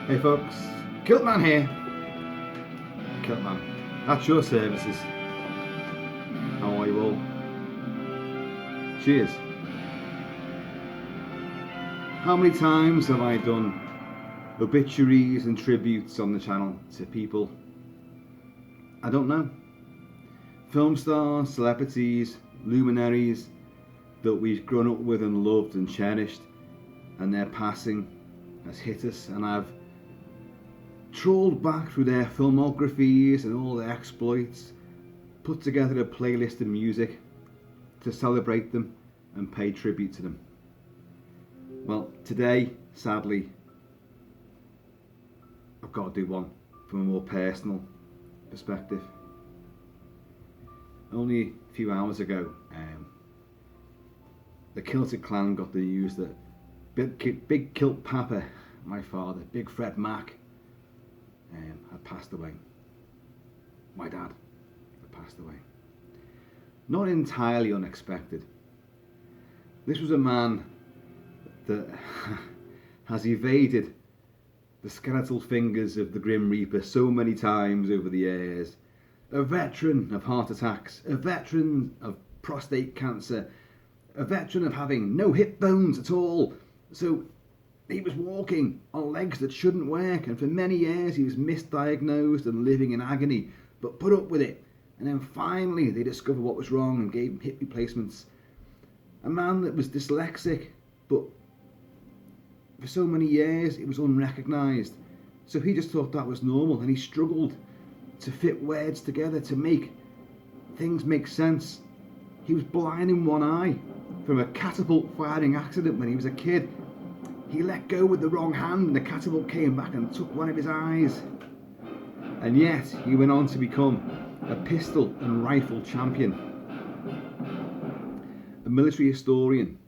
Hey folks, Kiltman here. Kiltman, that's your services. How are you all? Cheers. How many times have I done obituaries and tributes on the channel to people I don't know? Film stars, celebrities, luminaries that we've grown up with and loved and cherished, and their passing has hit us, and I've trawled back through their filmographies and all their exploits, put together a playlist of music to celebrate them and pay tribute to them. Well, today, sadly, I've got to do one from a more personal perspective. Only a few hours ago, the Kilted clan got the news that Big Kilt Papa, my father, Big Fred Mack, had passed away. My dad had passed away. Not entirely unexpected. This was a man that has evaded the skeletal fingers of the Grim Reaper so many times over the years. A veteran of heart attacks, a veteran of prostate cancer, a veteran of having no hip bones at all. So he was walking on legs that shouldn't work, and for many years he was misdiagnosed and living in agony, but put up with it. And then finally they discovered what was wrong and gave him hip replacements. A man that was dyslexic, but for so many years it was unrecognised. So he just thought that was normal, and he struggled to fit words together to make things make sense. He was blind in one eye from a catapult firing accident when he was a kid. He let go with the wrong hand and the catapult came back and took one of his eyes. And yet he went on to become a pistol and rifle champion, a military historian,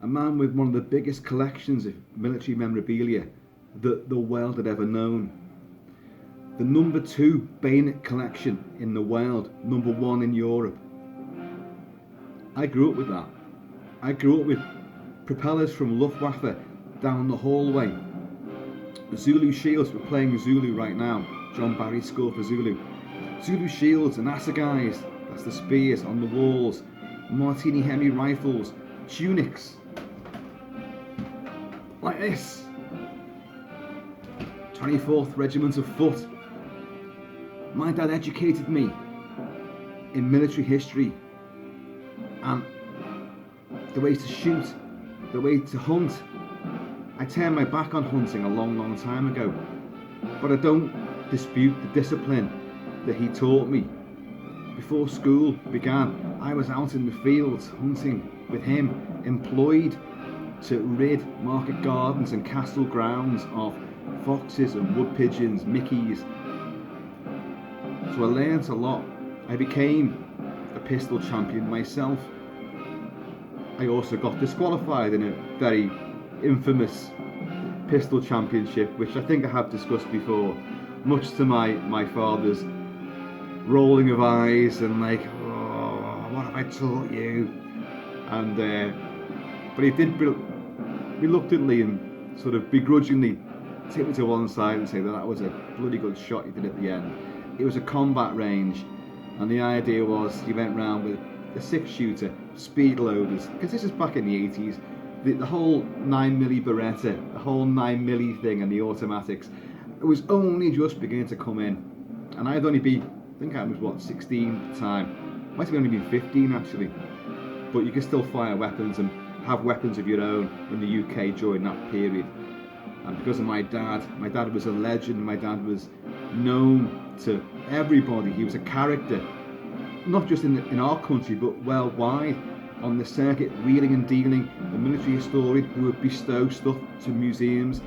a man with one of the biggest collections of military memorabilia that the world had ever known. The number 2 bayonet collection in the world, number 1 in Europe. I grew up with that. I grew up with propellers from Luftwaffe down the hallway. Zulu shields, we're playing Zulu right now. John Barry scored for Zulu. Zulu shields and assegais, that's the spears on the walls. Martini Henry rifles, tunics. Like this. 24th Regiment of Foot. My dad educated me in military history and the way to shoot, the way to hunt. I turned my back on hunting a long time ago, but I don't dispute the discipline that he taught me. Before school began, I was out in the fields hunting with him, employed to rid market gardens and castle grounds of foxes and wood pigeons, mickeys. So I learnt a lot. I became a pistol champion myself. I also got disqualified in a very infamous pistol championship, which I think I have discussed before, much to my father's rolling of eyes and like, oh, what have I taught you? And but he did reluctantly and sort of begrudgingly take me to one side and say that was a bloody good shot you did at the end. It was a combat range, and the idea was you went round with a 6-shooter, speed loaders, because this is back in the 80s, the whole 9mm Beretta, the whole 9mm thing and the automatics, it was only just beginning to come in. And I'd only be, I think I was 16 at the time, might have only been 15 actually, but you could still fire weapons and have weapons of your own in the UK during that period. And because of my dad was a legend, my dad was known to everybody, he was a character, not just in our country but worldwide, on the circuit, wheeling and dealing, a military historian who would bestow stuff to museums.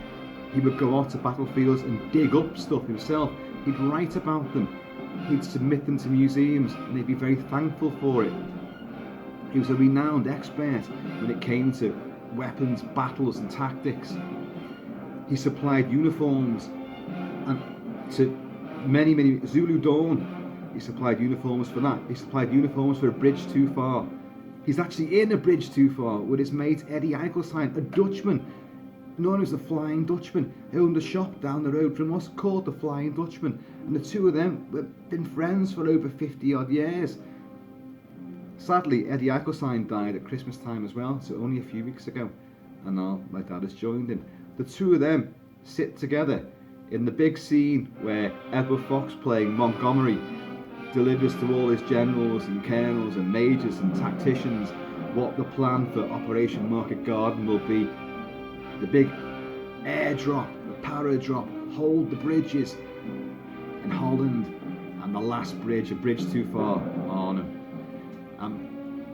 He would go out to battlefields and dig up stuff himself. He'd write about them, he'd submit them to museums, and they'd be very thankful for it. He was a renowned expert when it came to weapons, battles and tactics. He supplied uniforms and to many Zulu Dawn. He supplied uniforms for that. He supplied uniforms for A Bridge Too Far. He's actually in A Bridge Too Far with his mate Eddie Eichelstein, a Dutchman known as the Flying Dutchman, owned a shop down the road from us called the Flying Dutchman, and the two of them have been friends for over 50 odd years. Sadly, Eddie Eccleston died at Christmas time as well, so only a few weeks ago, and now my dad has joined him. The two of them sit together in the big scene where Edward Fox, playing Montgomery, delivers to all his generals and colonels and majors and tacticians what the plan for Operation Market Garden will be. The big airdrop, the paradrop, hold the bridges in Holland, and the last bridge, a bridge too far, Arnhem.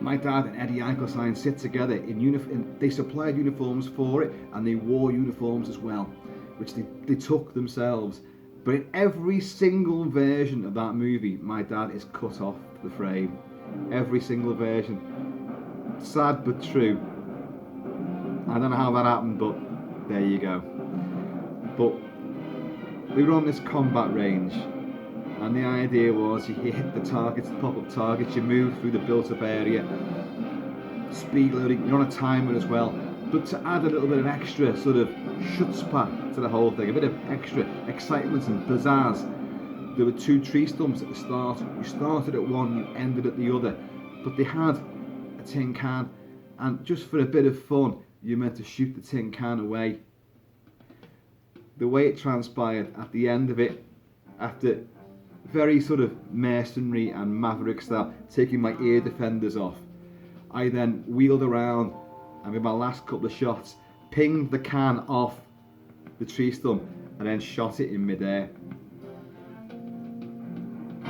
My dad and Eddie Eccleston sit together in uniform. They supplied uniforms for it, and they wore uniforms as well, which they took themselves. But in every single version of that movie, my dad is cut off the frame. Every single version. Sad but true. I don't know how that happened, but there you go. But we were on this combat range, and the idea was you hit the targets, the pop-up targets, you move through the built-up area, speed loading, you're on a timer as well. But to add a little bit of extra sort of chutzpah to the whole thing, a bit of extra excitement and pizzazz, there were two tree stumps at the start. You started at one, you ended at the other, but they had a tin can, and just for a bit of fun, you meant to shoot the tin can away. The way it transpired at the end of it, after very sort of mercenary and maverick style, taking my ear defenders off, I then wheeled around and with my last couple of shots pinged the can off the tree stump and then shot it in midair.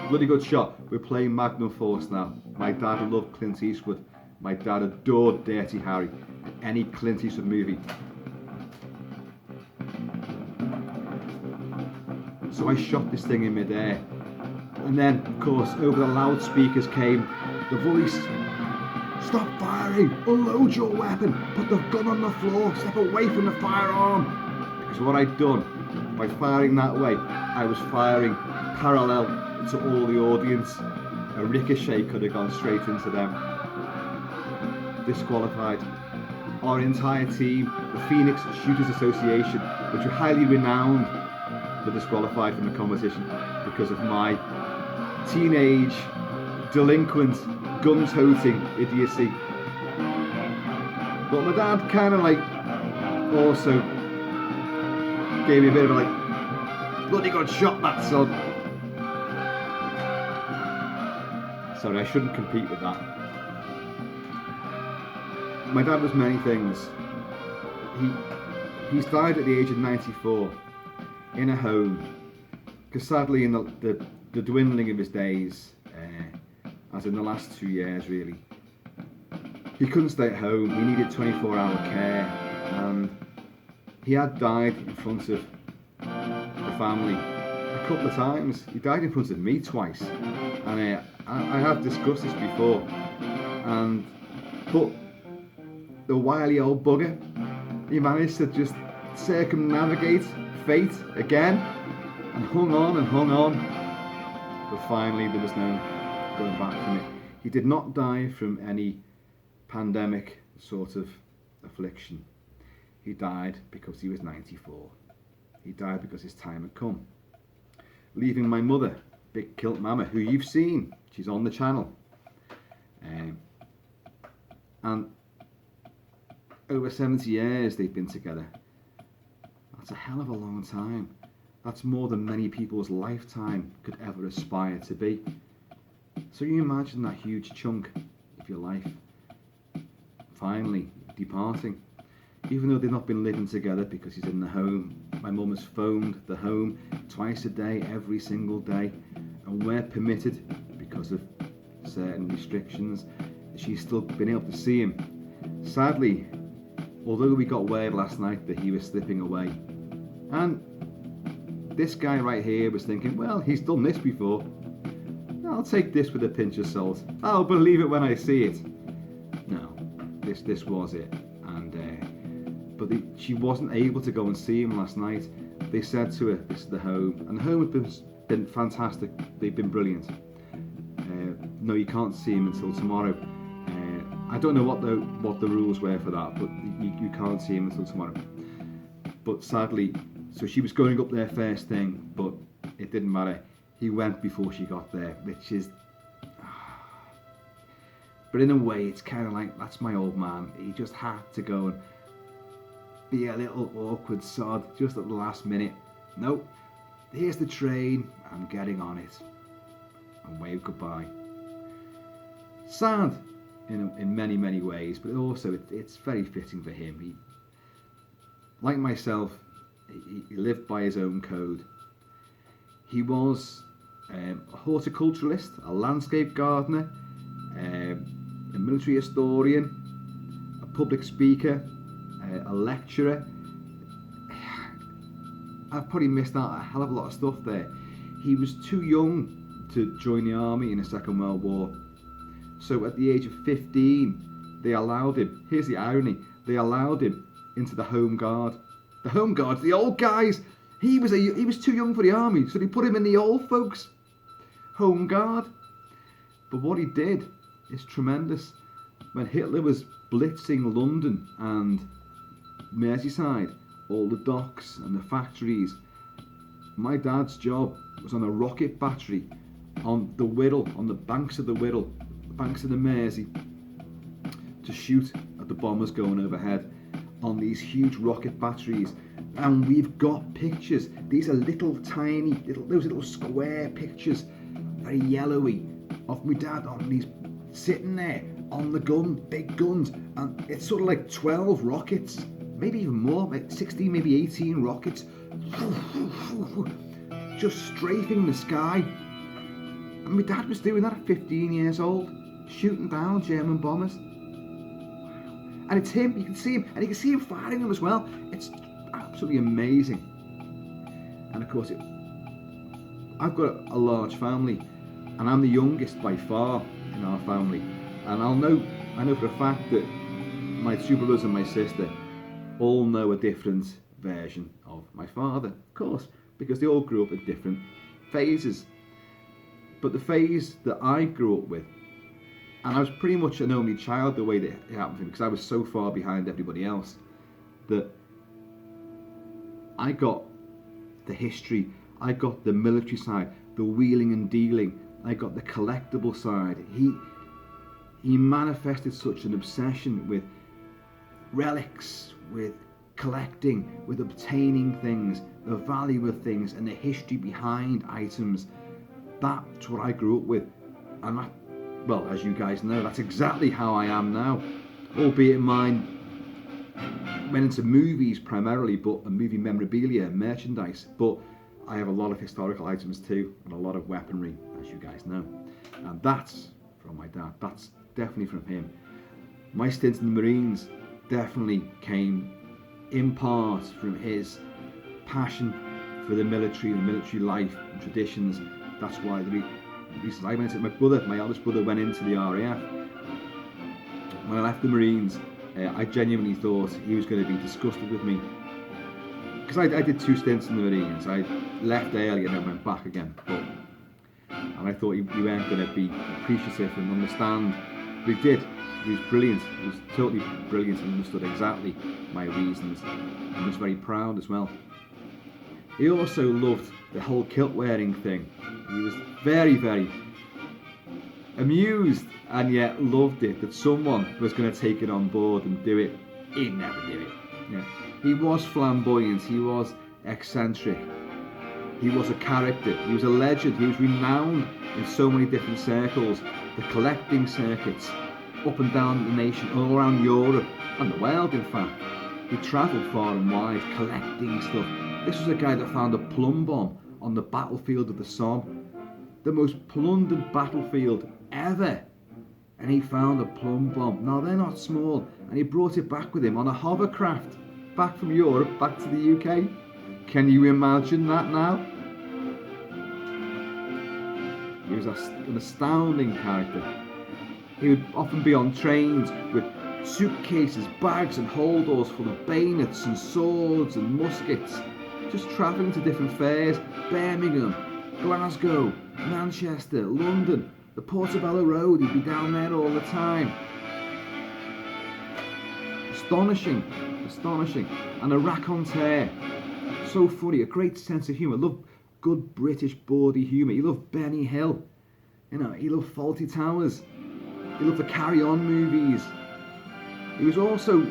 Bloody good shot. We're playing Magnum Force now. My dad loved Clint Eastwood. My dad adored Dirty Harry, any Clint Eastwood movie. So I shot this thing in midair, and then of course over the loudspeakers came the voice: "Stop firing, unload your weapon, put the gun on the floor, step away from the firearm." Because what I'd done by firing that way, I was firing parallel to all the audience. A ricochet could have gone straight into them. Disqualified. Our entire team, the Phoenix Shooters Association, which were highly renowned, were disqualified from the competition because of my teenage, delinquent, gun-toting idiocy. But my dad kind of like also gave me a bit of a like, bloody good shot that son. Sorry, I shouldn't compete with that. My dad was many things. He's died at the age of 94 in a home, because sadly in the dwindling of his days, as in the last 2 years really, he couldn't stay at home. He needed 24-hour care, and he had died in front of the family a couple of times. He died in front of me twice, and I have discussed this before, but the wily old bugger, he managed to just circumnavigate fate again and hung on, but finally there was no going back from it. He did not die from any pandemic sort of affliction. He died because he was 94. He died because his time had come, leaving my mother, Big Kilt Mama, who you've seen. She's on the channel, and over 70 years they've been together. That's a hell of a long time. That's more than many people's lifetime could ever aspire to be. So you imagine that huge chunk of your life finally departing. Even though they've not been living together because he's in the home, my mum has phoned the home twice a day, every single day, and where permitted, because of certain restrictions, she's still been able to see him. Sadly, although we got word last night that he was slipping away, and this guy right here was thinking, well, he's done this before, I'll take this with a pinch of salt, I'll believe it when I see it. No, this was it. But she wasn't able to go and see him last night. They said to her, this is the home, and the home has been fantastic. They've been brilliant. No, you can't see him until tomorrow. I don't know what the rules were for that, but you can't see him until tomorrow. But sadly, so she was going up there first thing, but it didn't matter. He went before she got there, which is... But in a way, it's kind of like, that's my old man. He just had to go and be a little awkward sod just at the last minute. Nope, here's the train, I'm getting on it. And wave goodbye. Sad in many, many ways, but also it's very fitting for him. He, like myself, he lived by his own code. He was a horticulturalist, a landscape gardener, a military historian, a public speaker, a lecturer. I've probably missed out a hell of a lot of stuff there. He was too young to join the army in the Second World War. So at the age of 15, they allowed him, here's the irony, they allowed him into the Home Guard. The Home Guards, the old guys. He was too young for the army, so they put him in the old folks' Home Guard. But what he did is tremendous. When Hitler was blitzing London and Merseyside, all the docks and the factories, my dad's job was on a rocket battery on the Wirral, on the banks of the Wirral, the banks of the Mersey, to shoot at the bombers going overhead on these huge rocket batteries. And we've got pictures. These are little tiny, those little square pictures, very yellowy, of my dad on these, sitting there on the gun, big guns, and it's sort of like 12 rockets, maybe even more, like 16, maybe 18 rockets, just strafing the sky. And my dad was doing that at 15 years old, shooting down German bombers. And it's him, you can see him, and you can see him firing them as well. It's absolutely amazing. And of course, I've got a large family, and I'm the youngest by far in our family. And I know for a fact that my two brothers and my sister all know a different version of my father, of course, because they all grew up in different phases. But the phase that I grew up with, and I was pretty much an only child the way that it happened to me, because I was so far behind everybody else, that I got the history, I got the military side, the wheeling and dealing, I got the collectible side. He manifested such an obsession with relics, with collecting, with obtaining things, the value of things, and the history behind items. That's what I grew up with. And that, well, as you guys know, that's exactly how I am now. Albeit mine went into movies primarily, but a movie memorabilia, merchandise. But I have a lot of historical items too, and a lot of weaponry, as you guys know. And that's from my dad. That's definitely from him. My stint in the Marines definitely came in part from his passion for the military life and traditions. That's why the reason I went into my eldest brother went into the RAF. When I left the Marines, I genuinely thought he was going to be disgusted with me, because I did 2 stints in the Marines. I left early and then went back again, and I thought he weren't going to be appreciative and understand. But he did. He was brilliant. He was totally brilliant and understood exactly my reasons, and was very proud as well. He also loved the whole kilt wearing thing. He was very, very amused and yet loved it that someone was going to take it on board and do it. He'd never do it. Yeah. He was flamboyant, he was eccentric, he was a character, he was a legend, he was renowned in so many different circles, the collecting circuits, up and down the nation, all around Europe and the world in fact. He travelled far and wide collecting stuff. This was a guy that found a plumb bomb on the battlefield of the Somme, the most plundered battlefield ever, and he found a plumb bomb. Now they're not small, and he brought it back with him on a hovercraft back from Europe back to the UK. Can you imagine that now? He was an astounding character. He would often be on trains with suitcases, bags and holdalls full of bayonets and swords and muskets, just travelling to different fairs: Birmingham, Glasgow, Manchester, London, the Portobello Road. He'd be down there all the time. Astonishing astonishing. And a raconteur, so funny, a great sense of humour. Love good British bawdy humour. He loved Benny Hill. He loved Fawlty Towers. He loved the Carry On movies. He was also,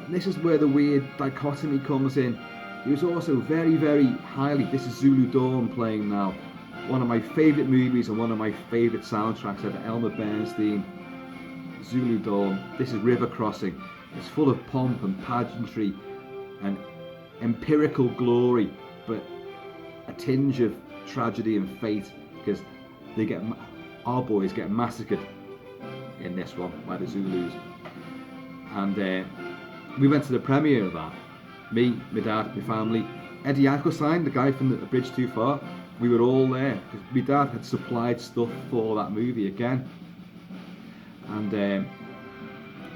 this is where the weird dichotomy comes in, he was also very, very highly, this is Zulu Dawn playing now, one of my favourite movies and one of my favourite soundtracks ever, Elmer Bernstein, Zulu Dawn. This is River Crossing. It's full of pomp and pageantry and empirical glory, but a tinge of tragedy and fate, because our boys get massacred in this one by the Zulus. And we went to the premiere of that. Me, my dad, my family, Eddie Ankelstein, the guy from The Bridge Too Far. We were all there because my dad had supplied stuff for that movie again. And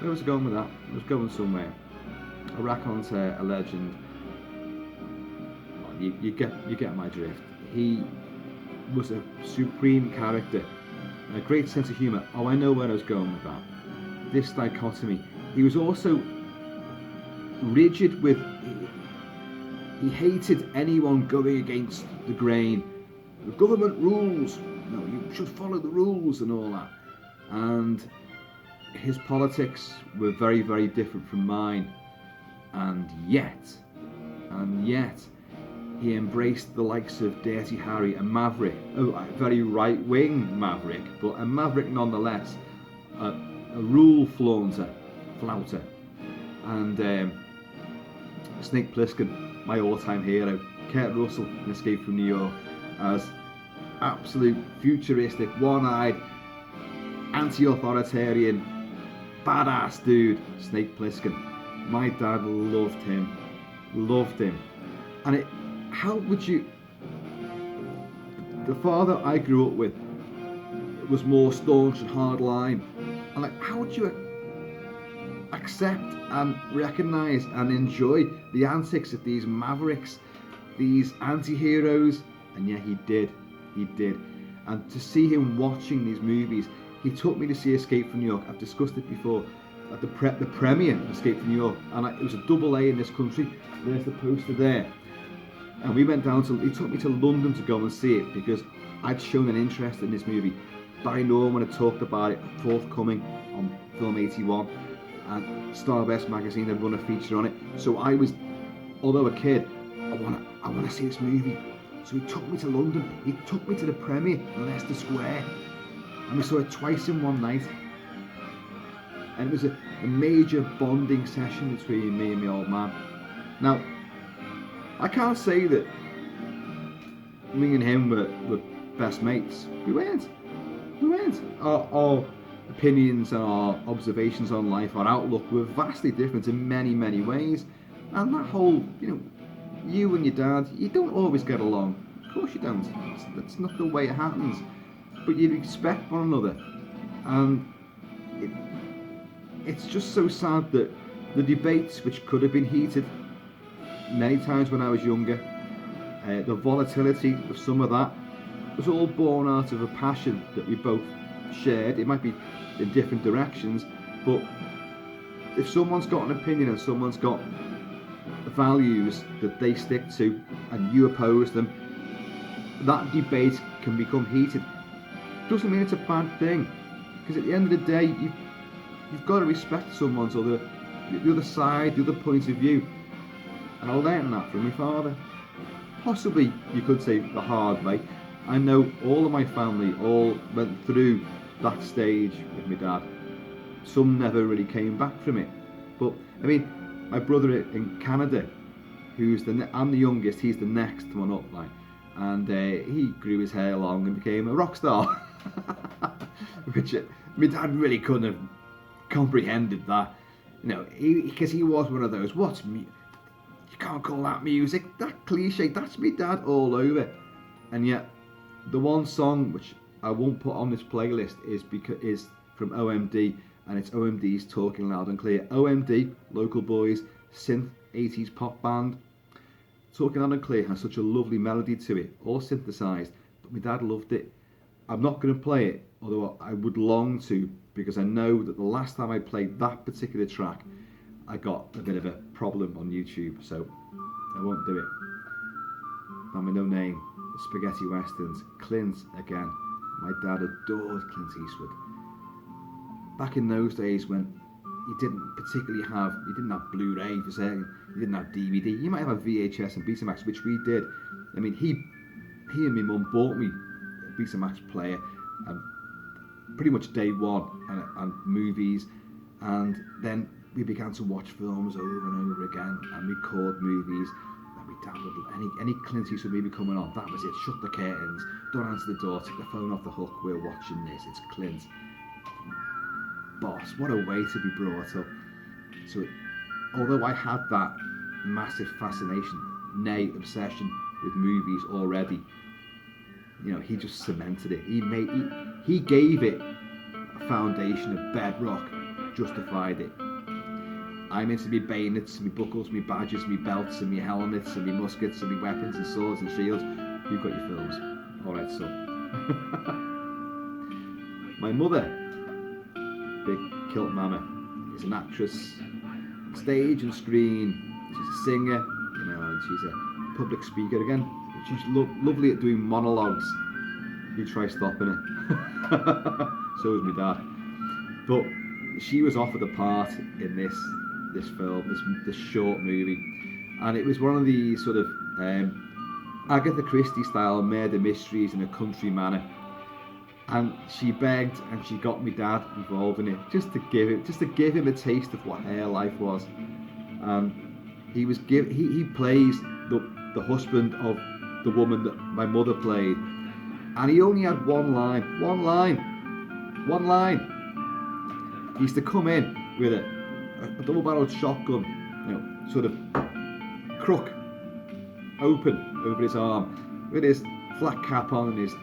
where was I going with that? I was going somewhere. A raconteur, a legend. You get my drift. He was a supreme character, a great sense of humour. Oh, I know where I was going with that. This dichotomy. He was also rigid with. He hated anyone going against the grain. The government rules. You should follow the rules and all that. And his politics were very, very different from mine. And yet, he embraced the likes of Dirty Harry, a maverick, a very right-wing maverick, but a maverick nonetheless, a rule flouter, and Snake Plissken, my all-time hero, Kurt Russell in Escape from New York, as absolute futuristic, one-eyed, anti-authoritarian, badass dude, Snake Plissken. My dad loved him, and how would you? The father I grew up with was more staunch and hard line, and how would you accept and recognise and enjoy the antics of these mavericks, these anti-heroes? And yeah, he did, and to see him watching these movies, he took me to see Escape from New York. I've discussed it before, at the premiere of Escape from New York, and it was a double A in this country. There's the poster there. And we went down he took me to London to go and see it because I'd shown an interest in this movie. Barry Norman had talked about it, forthcoming on Film 81, and Starbest magazine had run a feature on it. So I was, although a kid, I want to see this movie. So he took me to London. He took me to the premiere in Leicester Square, and we saw it twice in one night. And it was a major bonding session between me and my old man. Now, I can't say that me and him were best mates. We weren't. Our opinions and our observations on life, our outlook were vastly different in many, many ways. And that whole, you and your dad, you don't always get along. Of course you don't. That's not the way it happens. But you respect one another. And it's just so sad that the debates, which could have been heated many times when I was younger, the volatility of some of that was all born out of a passion that we both shared. It might be in different directions, but if someone's got an opinion and someone's got values that they stick to and you oppose them, that debate can become heated. Doesn't mean it's a bad thing, because at the end of the day, you've got to respect someone's the other side, the other point of view. And I learned that from my father. Possibly, you could say, the hard way. I know all of my family all went through that stage with my dad. Some never really came back from it. But, my brother in Canada, I'm the youngest, he's the next one up, and he grew his hair long and became a rock star. Which my dad really couldn't have comprehended that. Because he was one of those, you can't call that music, that cliche, that's me dad all over. And yet, the one song which I won't put on this playlist is from OMD, and it's OMD's Talking Loud and Clear. OMD, local boys, synth 80s pop band. Talking Loud and Clear has such a lovely melody to it, all synthesised, but my dad loved it. I'm not going to play it, although I would long to, because I know that the last time I played that particular track, I got a bit of a problem on YouTube, so I won't do it. I'm a no name. Spaghetti westerns. Clint again. My dad adored Clint Eastwood. Back in those days when you didn't have Blu-ray for certain, you didn't have DVD. You might have a VHS and Betamax, which we did. I mean, he and my mum bought me a Betamax player, and pretty much day one, and movies, and then we began to watch films over and over again and record movies. And my dad would, any Clint Eastwood movie coming on, that was it. Shut the curtains, don't answer the door, take the phone off the hook. We're watching this. It's Clint. Boss, what a way to be brought up. So, although I had that massive fascination, nay obsession with movies already, he just cemented it. He gave it a foundation of bedrock, justified it. I'm into me bayonets, me buckles, me badges, me belts, and me helmets, and me muskets, and me weapons, and swords, and shields. You've got your films. Alright, son. My mother, big kilt mama, is an actress, stage and screen. She's a singer, and she's a public speaker again. She's lovely at doing monologues. You try stopping her. So is my dad. But she was offered a part in this film, this short movie, and it was one of the sort of Agatha Christie style murder mysteries in a country manner. And she begged and she got my dad involved in it just to give him a taste of what her life was. He plays the husband of the woman that my mother played, and he only had one line. He used to come in with a double-barreled shotgun, sort of crook open over his arm, with his flat cap on and his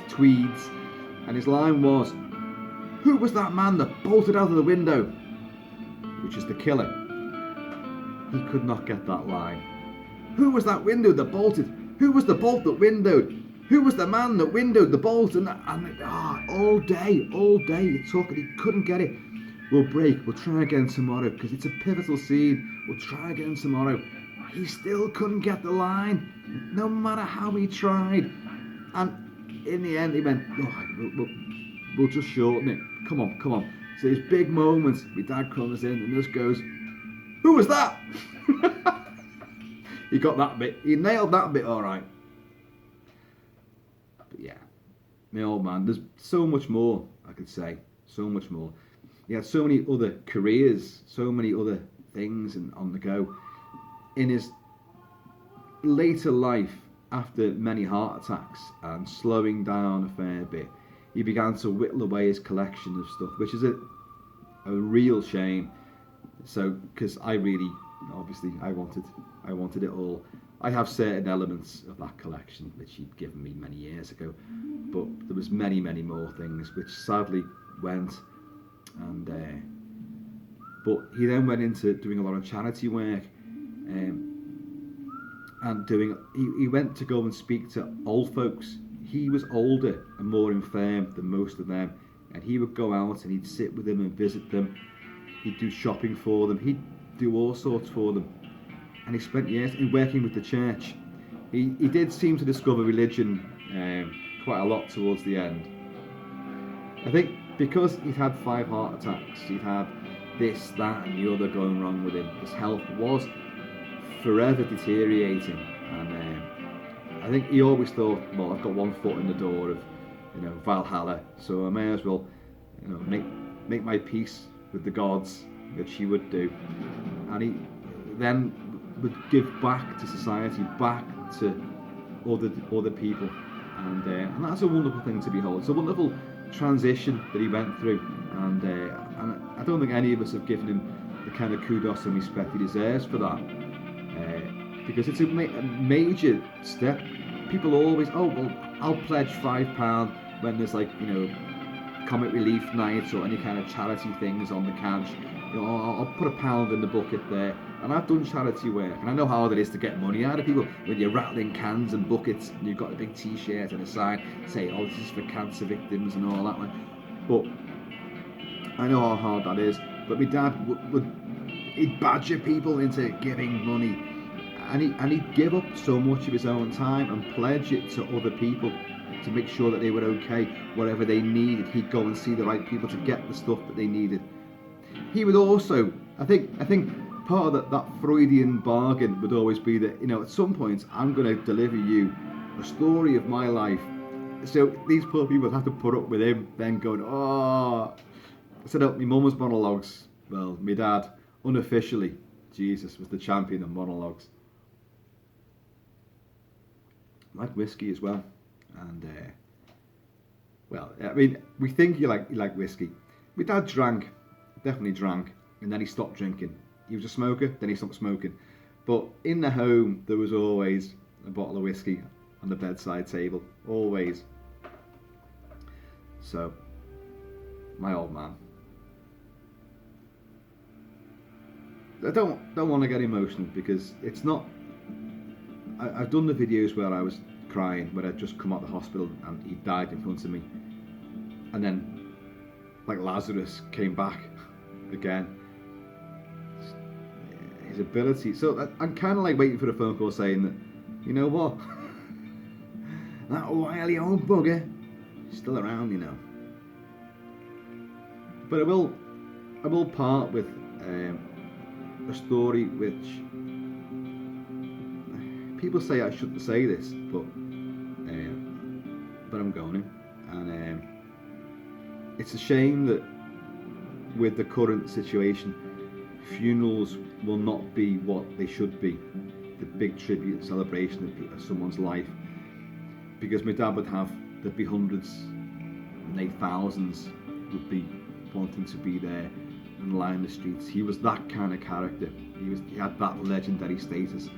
tweeds, and his line was, "Who was that man that bolted out of the window?" Which is the killer. He could not get that line. Who was that window that bolted? Who was the bolt that windowed? Who was the man that windowed the bolt? And all day it took, and he couldn't get it. We'll try again tomorrow, because it's a pivotal scene. We'll try again tomorrow. He still couldn't get the line, no matter how he tried. And in the end, he went, we'll just shorten it. Come on. So his big moments, my dad comes in and just goes, "Who was that?" He got that bit. He nailed that bit all right. But yeah, my old man, there's so much more I could say. So much more. He had so many other careers, so many other things and on the go. In his later life, after many heart attacks and slowing down a fair bit, he began to whittle away his collection of stuff, which is a real shame. So, because I wanted it all. I have certain elements of that collection which he'd given me many years ago, but there was many more things which sadly went. And but he then went into doing a lot of charity work, and he went to go and speak to old folks. He was older and more infirm than most of them, and he would go out and he'd sit with them and visit them. He'd do shopping for them. He'd do all sorts for them. And he spent years in working with the church. He did seem to discover religion quite a lot towards the end. I think because he'd had 5 heart attacks, he'd had this, that and the other going wrong with him. His health was forever deteriorating, and I think he always thought, well, I've got one foot in the door of Valhalla, so I may as well make my peace with the gods, which he would do. And he then would give back to society, back to other people, and that's a wonderful thing to behold. It's a wonderful transition that he went through, and I don't think any of us have given him the kind of kudos and respect he deserves for that, because it's a major step. People always, I'll pledge £5 when there's comic relief nights or any kind of charity things on the couch. I'll put £1 in the bucket there. And I've done charity work, and I know how hard it is to get money out of people when you're rattling cans and buckets and you've got a big t-shirt and a sign saying, this is for cancer victims and all that. But I know how hard that is. But my dad would he'd badger people into giving money, and he'd give up so much of his own time and pledge it to other people to make sure that they were okay. Whatever they needed, he'd go and see the right people to get the stuff that they needed. He would also, I think part of that Freudian bargain would always be that, at some point I'm going to deliver you a story of my life. So these poor people have to put up with him then going, oh, I said, my mum was monologues. Well, my dad, unofficially, Jesus, was the champion of monologues. I like whiskey as well. And, well, I mean, we think you like whiskey. My dad definitely drank, and then he stopped drinking. He was a smoker, then he stopped smoking. But in the home, there was always a bottle of whiskey on the bedside table, always. So, my old man. I don't want to get emotional because it's not. I've done the videos where I was crying when I'd just come out of the hospital and he died in front of me, and then like Lazarus came back again. His ability. So I'm kind of like waiting for the phone call saying that, you know what, that wily old bugger is still around, But I will part with a story which people say I shouldn't say this, but I'm going to, and it's a shame that with the current situation, funerals will not be what they should be, the big tribute celebration of someone's life, because my dad there'd be hundreds, maybe thousands would be wanting to be there and line the streets. He was that kind of character. He had that legendary status.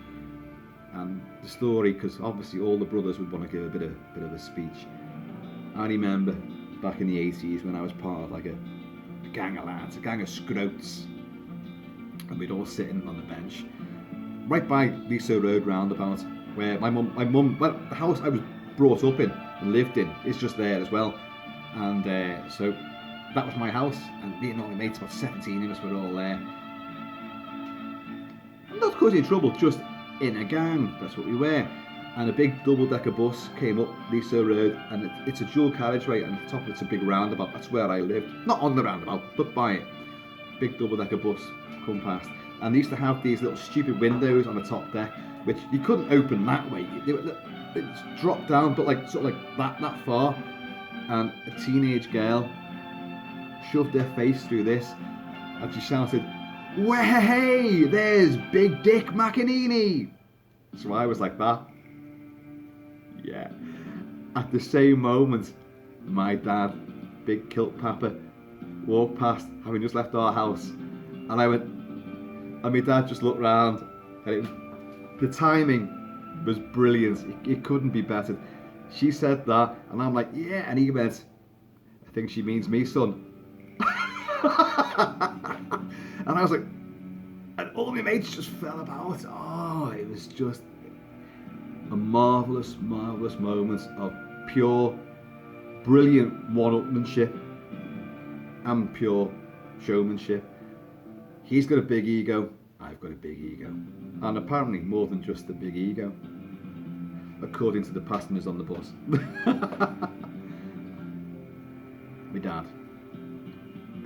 And the story, because obviously all the brothers would want to give a bit of a speech. I remember back in the 80s when I was part of like a gang of lads, a gang of scroats, and we'd all sitting on the bench right by Leeso Road roundabout, where my mum, well, the house I was brought up in and lived in is just there as well, and so that was my house, and me and all my mates, about 17 of us, were all there. Not causing trouble, just in a gang, that's what we were. And a big double-decker bus came up Leeso Road, and it's a dual carriageway, and at the top of it's a big roundabout. That's where I lived. Not on the roundabout, but by it. Big double-decker bus come past. And they used to have these little stupid windows on the top deck, which you couldn't open that way. It's dropped down, but like sort of like that far. And a teenage girl shoved her face through this, and she shouted, "Way, there's Big Dick McAneny!" So I was like that. Yeah. At the same moment, my dad, Big Kilt Papa, walked past, having just left our house, and I went, and my dad just looked round, and the timing was brilliant. It couldn't be better. She said that, and I'm like, yeah, and he went, "I think she means me, son." And I was like, and all my mates just fell about. Oh, it was just a marvellous, marvellous moment of pure, brilliant one-upmanship and pure showmanship. He's got a big ego, I've got a big ego. And apparently more than just a big ego, according to the passengers on the bus. My dad.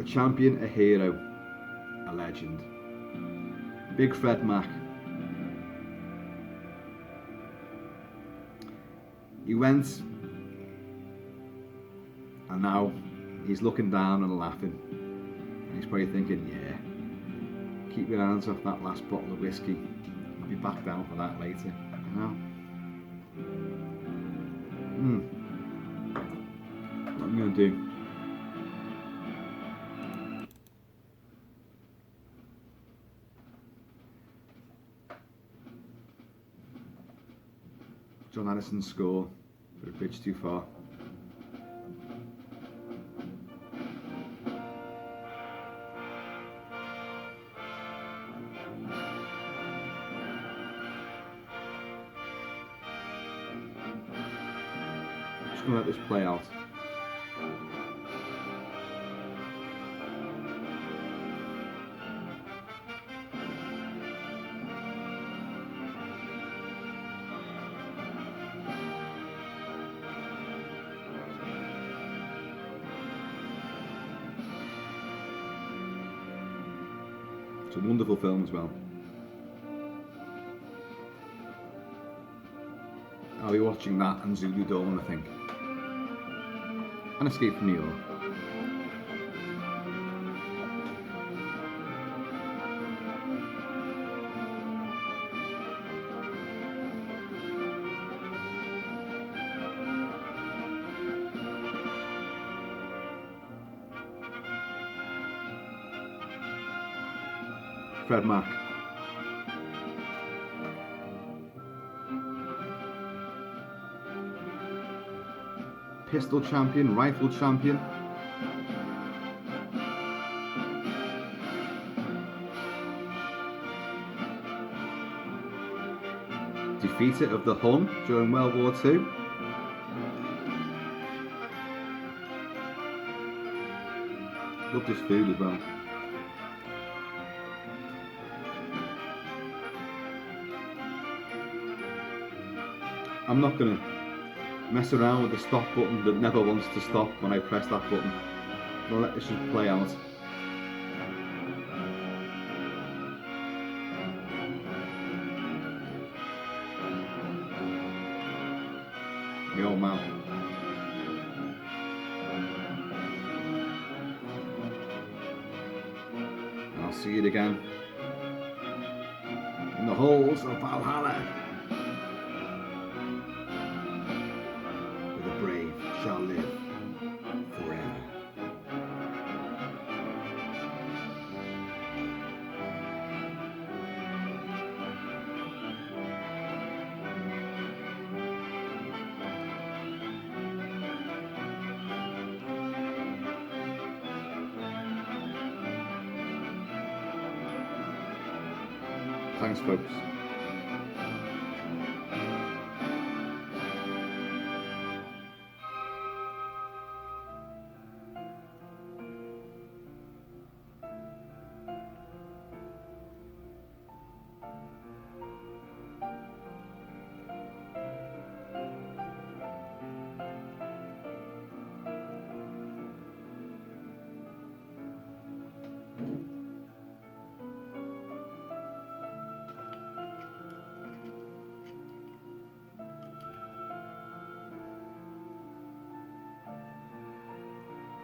A champion, a hero, a legend. Big Fred Mac. He went, and now he's looking down and laughing. And he's probably thinking, yeah, keep your hands off that last bottle of whiskey. I'll be back down for that later. You know? What am I going to do? John Addison's score for A Bridge Too Far. Just gonna let this play out. It's a wonderful film as well. I'll be watching that and Zulu Dawn, I think. And Escape from New York. Fred Mack. Pistol champion, rifle champion. Defeater of the Hun during World War II. Love this food as well. I'm not going to mess around with the stop button that never wants to stop when I press that button. I'll let this just play out. The old man. I'll see it again in the halls of Valhalla. Where the brave shall live forever. Thanks, folks.